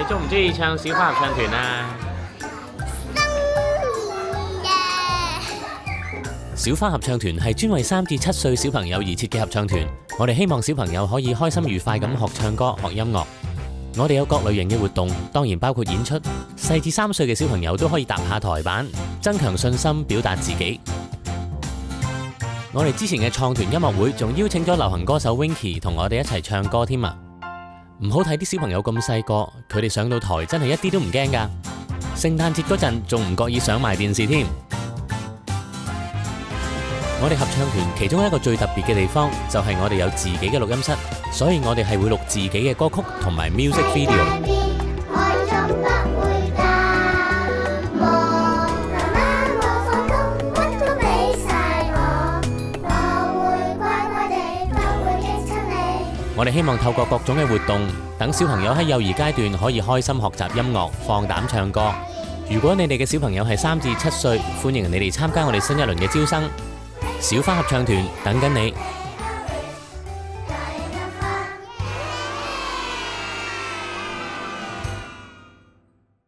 你中唔中意唱小花合唱團啊？小花合唱團係專為3至7歲小朋友而設嘅合唱團，我哋希望小朋友可以開心愉快咁學唱歌、學音樂。我哋有各類型嘅活動，當然包括演出。4至3歲嘅小朋友都可以搭下台板，增強信心，表達自己。我哋之前嘅創團音樂會仲邀請咗流行歌手 Winky 同我哋一齊唱歌添啊！唔好睇啲小朋友咁細個，佢哋上到台真係一啲都唔驚㗎。聖誕節嗰陣仲唔覺意上埋電視添。我哋合唱團其中一個最特別嘅地方就係我哋有自己嘅錄音室，所以我哋係會錄自己嘅歌曲同埋 music video。我哋希望透過各種嘅活動，等小朋友喺幼兒階段可以開心學習音樂，放膽唱歌。如果你哋嘅小朋友係3至7歲，歡迎你哋參加我哋新一輪嘅招生。小花合唱團等緊你。